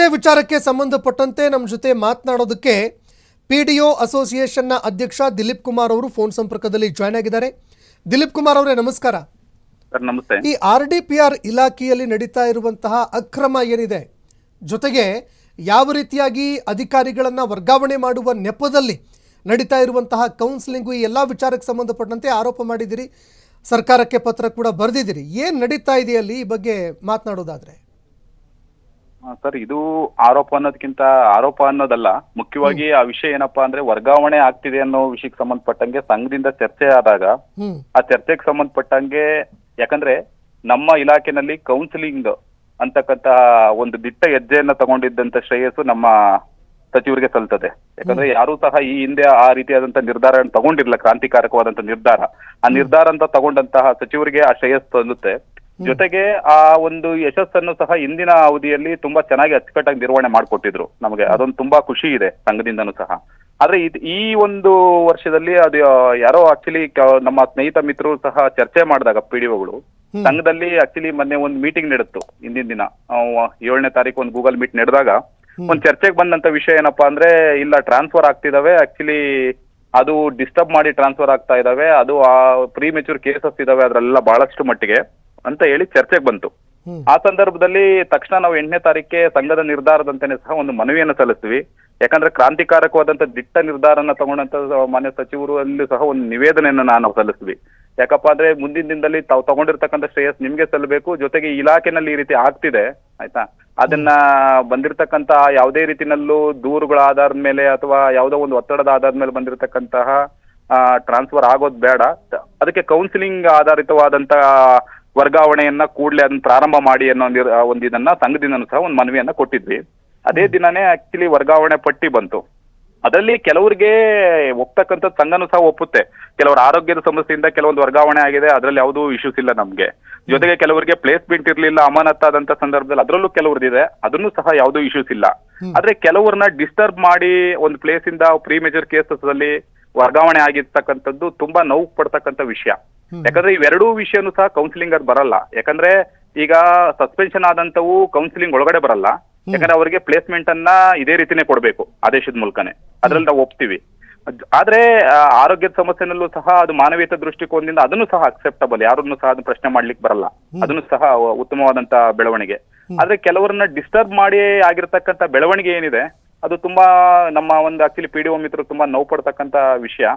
ಇದೇ ವಿಚಾರಕ್ಕೆ ಸಂಬಂಧಪಟ್ಟಂತೆ ನಮ್ಮ ಜೊತೆ ಮಾತನಾಡೋದಕ್ಕೆ ಪಿಡಿಒ ಅಸೋಸಿಯೇಷನ್ನ ಅಧ್ಯಕ್ಷ ದಿಲೀಪ್ ಕುಮಾರ್ ಅವರು ಫೋನ್ ಸಂಪರ್ಕದಲ್ಲಿ ಜಾಯ್ನ್ ಆಗಿದ್ದಾರೆ. ದಿಲೀಪ್ ಕುಮಾರ್ ಅವರೇ ನಮಸ್ಕಾರ. ಸರ್ ನಮಸ್ತೆ. ಈ RDPR ಇಲಾಖೆಯಲ್ಲಿ ನಡೀತಾ ಇರುವಂತಹ ಅಕ್ರಮ ಏನಿದೆ, ಜೊತೆಗೆ ಯಾವ ರೀತಿಯಾಗಿ ಅಧಿಕಾರಿಗಳನ್ನು ವರ್ಗಾವಣೆ ಮಾಡುವ ನೆಪದಲ್ಲಿ ನಡೀತಾ ಇರುವಂತಹ ಕೌನ್ಸಿಲಿಂಗು, ಈ ಎಲ್ಲ ವಿಚಾರಕ್ಕೆ ಸಂಬಂಧಪಟ್ಟಂತೆ ಆರೋಪ ಮಾಡಿದ್ದೀರಿ, ಸರ್ಕಾರಕ್ಕೆ ಪತ್ರ ಕೂಡ ಬರೆದಿದ್ದೀರಿ. ಏನು ನಡೀತಾ ಇದೆಯಲ್ಲಿ ಈ ಬಗ್ಗೆ ಮಾತನಾಡೋದಾದ್ರೆ? ಸರ್, ಇದು ಆರೋಪ ಅನ್ನೋದಲ್ಲ. ಮುಖ್ಯವಾಗಿ ಆ ವಿಷಯ ಏನಪ್ಪಾ ಅಂದ್ರೆ ವರ್ಗಾವಣೆ ಆಗ್ತಿದೆ ಅನ್ನೋ ವಿಷಯಕ್ಕೆ ಸಂಬಂಧಪಟ್ಟಂಗೆ ಸಂಘದಿಂದ ಚರ್ಚೆ ಆದಾಗ ಆ ಚರ್ಚೆಗೆ ಸಂಬಂಧಪಟ್ಟಂಗೆ, ಯಾಕಂದ್ರೆ ನಮ್ಮ ಇಲಾಖೆನಲ್ಲಿ ಕೌನ್ಸಿಲಿಂಗ್ ಅಂತಕ್ಕಂತ ಒಂದು ದಿಟ್ಟ ಹೆಜ್ಜೆಯನ್ನ ತಗೊಂಡಿದ್ದಂತ ಶ್ರೇಯಸ್ಸು ನಮ್ಮ ಸಚಿವರಿಗೆ ಸಲ್ತದೆ. ಯಾಕಂದ್ರೆ ಯಾರು ಸಹ ಈ ಹಿಂದೆ ಆ ರೀತಿಯಾದಂತ ನಿರ್ಧಾರ ತಗೊಂಡಿರ್ಲಿಲ್ಲ, ಕ್ರಾಂತಿಕಾರಕವಾದಂತ ನಿರ್ಧಾರ. ಆ ನಿರ್ಧಾರ ಅಂತ ತಗೊಂಡಂತಹ ಸಚಿವರಿಗೆ ಆ ಶ್ರೇಯಸ್ ಸಲ್ಲುತ್ತೆ. ಜೊತೆಗೆ ಆ ಒಂದು ಯಶಸ್ಸನ್ನು ಸಹ ಇಂದಿನ ಅವಧಿಯಲ್ಲಿ ತುಂಬಾ ಚೆನ್ನಾಗಿ ಅಚ್ಚುಕಟ್ಟಾಗಿ ನಿರ್ವಹಣೆ ಮಾಡಿಕೊಟ್ಟಿದ್ರು ನಮಗೆ. ಅದೊಂದು ತುಂಬಾ ಖುಷಿ ಇದೆ ಸಂಘದಿಂದನೂ ಸಹ. ಆದ್ರೆ ಈ ಒಂದು ವರ್ಷದಲ್ಲಿ ಅದು ಯಾರೋ ಆಕ್ಚುಲಿ ನಮ್ಮ ಸ್ನೇಹಿತ ಮಿತ್ರರು ಸಹ ಚರ್ಚೆ ಮಾಡಿದಾಗ ಪಿಡಿಒಗಳು ಸಂಘದಲ್ಲಿ ಆಕ್ಚುಲಿ ಮೊನ್ನೆ ಒಂದು ಮೀಟಿಂಗ್ ನಡೆತ್ತು. ಹಿಂದಿನ ದಿನ 7ನೇ ತಾರೀಕು ಒಂದು ಗೂಗಲ್ ಮೀಟ್ ನಡೆದಾಗ ಒಂದು ಚರ್ಚೆಗೆ ಬಂದಂತ ವಿಷಯ ಏನಪ್ಪಾ ಅಂದ್ರೆ, ಇಲ್ಲ ಟ್ರಾನ್ಸ್ಫರ್ ಆಗ್ತಿದಾವೆ, ಆಕ್ಚುಲಿ ಅದು ಡಿಸ್ಟರ್ಬ್ ಮಾಡಿ ಟ್ರಾನ್ಸ್ಫರ್ ಆಗ್ತಾ ಇದಾವೆ, ಅದು ಆ ಪ್ರೀ ಮೆಚೂರ್ ಕೇಸಸ್ ಇದಾವೆ ಅದ್ರೆಲ್ಲ ಬಹಳಷ್ಟು ಮಟ್ಟಿಗೆ ಅಂತ ಹೇಳಿ ಚರ್ಚೆಗೆ ಬಂತು. ಆ ಸಂದರ್ಭದಲ್ಲಿ ತಕ್ಷಣ ನಾವು 8ನೇ ತಾರೀಕಿಗೆ ಸಂಘದ ನಿರ್ಧಾರದಂತೆಯೇ ಸಹ ಒಂದು ಮನವಿಯನ್ನು ಸಲ್ಲಿಸ್ತೀವಿ. ಯಾಕಂದ್ರೆ ಕ್ರಾಂತಿಕಾರಕವಾದಂತ ದಿಟ್ಟ ನಿರ್ಧಾರನ ತಗೊಂಡಂತ ಮಾನ್ಯ ಸಚಿವರು ಅಲ್ಲಿ ಸಹ ಒಂದು ನಿವೇದನೆಯನ್ನ ನಾವು ಸಲ್ಲಿಸ್ತೀವಿ. ಯಾಕಪ್ಪ ಅಂದ್ರೆ ಮುಂದಿನ ದಿನದಲ್ಲಿ ತಾವು ತಗೊಂಡಿರ್ತಕ್ಕಂಥ ಶ್ರೇಯಸ್ ನಿಮ್ಗೆ ಸಲ್ಲಬೇಕು. ಜೊತೆಗೆ ಇಲಾಖೆನಲ್ಲಿ ಈ ರೀತಿ ಆಗ್ತಿದೆ, ಆಯ್ತಾ, ಅದನ್ನ ಬಂದಿರತಕ್ಕಂತ ಯಾವುದೇ ರೀತಿನಲ್ಲೂ ದೂರುಗಳ ಆಧಾರದ ಮೇಲೆ ಅಥವಾ ಯಾವುದೋ ಒಂದು ಒತ್ತಡದ ಆಧಾರದ ಮೇಲೆ ಬಂದಿರತಕ್ಕಂತಹ ಟ್ರಾನ್ಸ್ಫರ್ ಆಗೋದು ಬೇಡ. ಅದಕ್ಕೆ ಕೌನ್ಸಿಲಿಂಗ್ ಆಧಾರಿತವಾದಂತ ವರ್ಗಾವಣೆಯನ್ನ ಕೂಡಲೇ ಅದನ್ನ ಪ್ರಾರಂಭ ಮಾಡಿ ಅನ್ನೋ ಒಂದು ಇದನ್ನ ಸಂಘದಿಂದನೂ ಸಹ ಒಂದು ಮನವಿಯನ್ನ ಕೊಟ್ಟಿದ್ವಿ. ಅದೇ ದಿನನೇ ಆಕ್ಚುಲಿ ವರ್ಗಾವಣೆ ಪಟ್ಟಿ ಬಂತು. ಅದರಲ್ಲಿ ಕೆಲವರಿಗೆ ಒಪ್ತಕ್ಕಂಥ ಸಂಘನೂ ಸಹ ಒಪ್ಪುತ್ತೆ. ಕೆಲವರ ಆರೋಗ್ಯದ ಸಮಸ್ಯೆಯಿಂದ ಕೆಲವೊಂದು ವರ್ಗಾವಣೆ ಆಗಿದೆ, ಅದರಲ್ಲಿ ಯಾವುದೂ ಇಶ್ಯೂಸ್ ಇಲ್ಲ ನಮ್ಗೆ. ಜೊತೆಗೆ ಕೆಲವರಿಗೆ ಪ್ಲೇಸ್ಮೆಂಟ್ ಇರ್ಲಿಲ್ಲ, ಅಮಾನತ್ತಾದಂತ ಸಂದರ್ಭದಲ್ಲಿ ಅದರಲ್ಲೂ ಕೆಲವ್ರದಿದೆ, ಅದನ್ನು ಸಹ ಯಾವುದೂ ಇಶ್ಯೂಸ್ ಇಲ್ಲ. ಆದ್ರೆ ಕೆಲವ್ರನ್ನ ಡಿಸ್ಟರ್ಬ್ ಮಾಡಿ ಒಂದು ಪ್ಲೇಸ್ ಇಂದ ಪ್ರೀ ಮೇಜರ್ ಕೇಸಸ್ ಅಲ್ಲಿ ವರ್ಗಾವಣೆ ಆಗಿರ್ತಕ್ಕಂಥದ್ದು ತುಂಬಾ ನೋವು ಪಡ್ತಕ್ಕಂಥ ವಿಷಯ. ಯಾಕಂದ್ರೆ ಇವೆರಡೂ ವಿಷಯನೂ ಸಹ ಕೌನ್ಸಿಲಿಂಗ್ ಅದು ಬರಲ್ಲ. ಯಾಕಂದ್ರೆ ಈಗ ಸಸ್ಪೆನ್ಷನ್ ಆದಂತವು ಕೌನ್ಸಿಲಿಂಗ್ ಒಳಗಡೆ ಬರಲ್ಲ. ಯಾಕಂದ್ರೆ ಅವರಿಗೆ ಪ್ಲೇಸ್ಮೆಂಟ್ ಅನ್ನ ಇದೇ ರೀತಿನೇ ಕೊಡ್ಬೇಕು ಆದೇಶದ ಮೂಲಕನೇ, ಅದ್ರಲ್ಲಿ ನಾವು ಒಪ್ತೀವಿ. ಆದ್ರೆ ಆರೋಗ್ಯದ ಸಮಸ್ಯೆನಲ್ಲೂ ಸಹ ಅದು ಮಾನವೀಯತೆ ದೃಷ್ಟಿಕೋನದಿಂದ ಅದನ್ನು ಸಹ ಅಕ್ಸೆಪ್ಟಬಲ್, ಯಾರನ್ನು ಸಹ ಅದನ್ನ ಪ್ರಶ್ನೆ ಮಾಡ್ಲಿಕ್ಕೆ ಬರಲ್ಲ, ಅದನ್ನು ಸಹ ಉತ್ತಮವಾದಂತ ಬೆಳವಣಿಗೆ. ಆದ್ರೆ ಕೆಲವರನ್ನ ಡಿಸ್ಟರ್ಬ್ ಮಾಡಿ ಆಗಿರ್ತಕ್ಕಂಥ ಬೆಳವಣಿಗೆ ಏನಿದೆ ಅದು ತುಂಬಾ ನಮ್ಮ ಒಂದು ಆಕ್ಚುಲಿ ಪಿಡಿಒ ಮಿತ್ರರು ತುಂಬಾ ನೋವು ಪಡ್ತಕ್ಕಂತ ವಿಷಯ.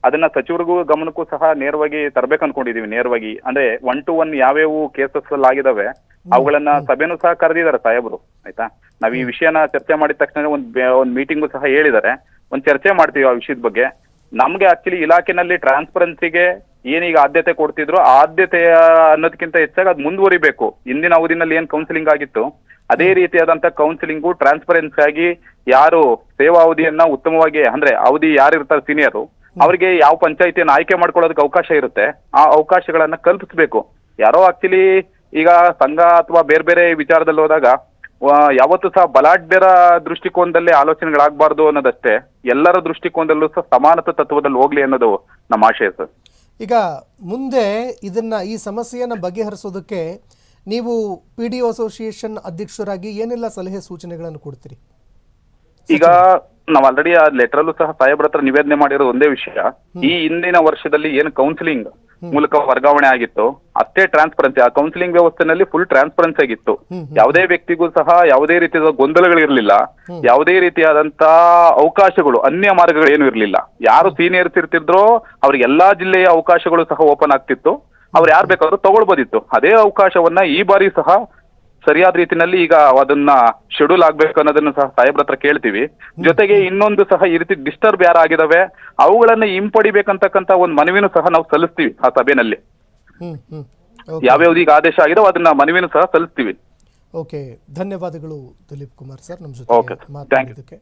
ಅದನ್ನ ಸಚಿವರಿಗೂ ಗಮನಕ್ಕೂ ಸಹ ನೇರವಾಗಿ ತರಬೇಕು ಅನ್ಕೊಂಡಿದೀವಿ. ನೇರವಾಗಿ ಅಂದ್ರೆ 1 to 1 ಯಾವ್ಯಾವ ಕೇಸಸ್ ಅಲ್ಲಿ ಆಗಿದಾವೆ ಅವುಗಳನ್ನ ಸಭೆನೂ ಸಹ ಕರೆದಿದ್ದಾರೆ ಸಾಹೇಬರು, ಆಯ್ತಾ. ನಾವ್ ಈ ವಿಷಯನ ಚರ್ಚೆ ಮಾಡಿದ ತಕ್ಷಣ ಒಂದ್ ಮೀಟಿಂಗು ಸಹ ಹೇಳಿದ್ದಾರೆ, ಒಂದ್ ಚರ್ಚೆ ಮಾಡ್ತೀವಿ ಆ ವಿಷಯದ ಬಗ್ಗೆ. ನಮ್ಗೆ ಆಕ್ಚುಲಿ ಇಲಾಖೆನಲ್ಲಿ ಟ್ರಾನ್ಸ್ಪರೆನ್ಸಿಗೆ ಏನೀಗ ಆದ್ಯತೆ ಕೊಡ್ತಿದ್ರು, ಆ ಆದ್ಯತೆಯ ಅನ್ನೋದಕ್ಕಿಂತ ಹೆಚ್ಚಾಗಿ ಅದು ಮುಂದುವರಿಬೇಕು. ಇಂದಿನ ಅವಧಿನಲ್ಲಿ ಏನ್ ಕೌನ್ಸಿಲಿಂಗ್ ಆಗಿತ್ತು ಅದೇ ರೀತಿಯಾದಂತ ಕೌನ್ಸಿಲಿಂಗು ಟ್ರಾನ್ಸ್ಪರೆನ್ಸಿ ಆಗಿ ಯಾರು ಸೇವಾ ಅವಧಿಯನ್ನ ಉತ್ತಮವಾಗಿ, ಅಂದ್ರೆ ಅವಧಿ ಯಾರು ಇರ್ತಾರೆ ಸೀನಿಯರು, ಅವರಿಗೆ ಯಾವ ಪಂಚಾಯತಿಯನ್ನು ಆಯ್ಕೆ ಮಾಡ್ಕೊಳ್ಳೋದಕ್ಕೆ ಅವಕಾಶ ಇರುತ್ತೆ ಆ ಅವಕಾಶಗಳನ್ನ ಕಲ್ಪಿಸ್ಬೇಕು. ಯಾರೋ ಆಕ್ಚುಲಿ ಈಗ ಸಂಘ ಅಥವಾ ಬೇರೆ ಬೇರೆ ವಿಚಾರದಲ್ಲಿ ಹೋದಾಗ ಯಾವತ್ತೂ ಸಹ ಬಲಾಢ್ಯರ ದೃಷ್ಟಿಕೋನದಲ್ಲಿ ಆಲೋಚನೆಗಳಾಗಬಾರ್ದು ಅನ್ನೋದಷ್ಟೇ, ಎಲ್ಲರ ದೃಷ್ಟಿಕೋನದಲ್ಲೂ ಸಹ ಸಮಾನತೆ ತತ್ವದಲ್ಲಿ ಹೋಗ್ಲಿ ಅನ್ನೋದು ನಮ್ಮ ಆಶಯ ಸರ್. ಈಗ ಮುಂದೆ ಈ ಸಮಸ್ಯೆಯನ್ನು ಬಗೆಹರಿಸೋದಕ್ಕೆ ನೀವು ಪಿಡಿಒ ಅಸೋಸಿಯೇಷನ್ ಅಧ್ಯಕ್ಷರಾಗಿ ಏನೆಲ್ಲ ಸಲಹೆ ಸೂಚನೆಗಳನ್ನು ಕೊಡ್ತೀರಿ? ಈಗ ನಾವ್ ಆಲ್ರೆಡಿ ಆ ಲೆಟರ್ ಅಲ್ಲೂ ಸಹ ಸಾಹೇಬ್ರ ಹತ್ರ ನಿವೇದನೆ ಮಾಡಿರೋ ಒಂದೇ ವಿಷಯ, ಈ ಹಿಂದಿನ ವರ್ಷದಲ್ಲಿ ಏನು ಕೌನ್ಸಿಲಿಂಗ್ ಮೂಲಕ ವರ್ಗಾವಣೆ ಆಗಿತ್ತು ಅಷ್ಟೇ ಟ್ರಾನ್ಸ್ಪರೆನ್ಸಿ, ಆ ಕೌನ್ಸಿಲಿಂಗ್ ವ್ಯವಸ್ಥೆನಲ್ಲಿ ಫುಲ್ ಟ್ರಾನ್ಸ್ಪರೆನ್ಸಿ ಆಗಿತ್ತು. ಯಾವುದೇ ವ್ಯಕ್ತಿಗೂ ಸಹ ಯಾವುದೇ ರೀತಿಯ ಗೊಂದಲಗಳಿರ್ಲಿಲ್ಲ, ಯಾವುದೇ ರೀತಿಯಾದಂತ ಅವಕಾಶಗಳು, ಅನ್ಯ ಮಾರ್ಗಗಳು ಏನು ಇರ್ಲಿಲ್ಲ. ಯಾರು ಸೀನಿಯರ್ಸ್ ಇರ್ತಿದ್ರೋ ಅವ್ರಿಗೆ ಎಲ್ಲಾ ಜಿಲ್ಲೆಯ ಅವಕಾಶಗಳು ಸಹ ಓಪನ್ ಆಗ್ತಿತ್ತು, ಅವ್ರು ಯಾರು ಬೇಕಾದ್ರೂ ತಗೊಳ್ಬೋದಿತ್ತು. ಅದೇ ಅವಕಾಶವನ್ನ ಈ ಬಾರಿ ಸಹ ಸರಿಯಾದ ರೀತಿನಲ್ಲಿ ಈಗ ಅದನ್ನ ಶೆಡ್ಯೂಲ್ ಆಗ್ಬೇಕು ಅನ್ನೋದನ್ನು ಸಹ ಸಾಹೇಬ್ರ ಹತ್ರ ಕೇಳ್ತೀವಿ. ಜೊತೆಗೆ ಇನ್ನೊಂದು ಸಹ ಈ ರೀತಿ ಡಿಸ್ಟರ್ಬ್ ಯಾರಾಗಿದಾವೆ ಅವುಗಳನ್ನ ಹಿಂಪಡಿಬೇಕಂತಕ್ಕಂತ ಒಂದು ಮನವಿನೂ ಸಹ ನಾವು ಸಲ್ಲಿಸ್ತೀವಿ ಆ ಸಭೆಯಲ್ಲಿ. ಯಾವ್ಯಾವ್ದು ಈಗ ಆದೇಶ ಆಗಿದಾವೆ ಅದನ್ನ ಮನವಿನೂ ಸಹ ಸಲ್ಲಿಸ್ತೀವಿ. ಓಕೆ, ಧನ್ಯವಾದಗಳು ದಿಲೀಪ್ ಕುಮಾರ್ ಸರ್ ನಮ್ಮ ಜೊತೆ ಮಾತನಾಡಿದ್ದಕ್ಕೆ.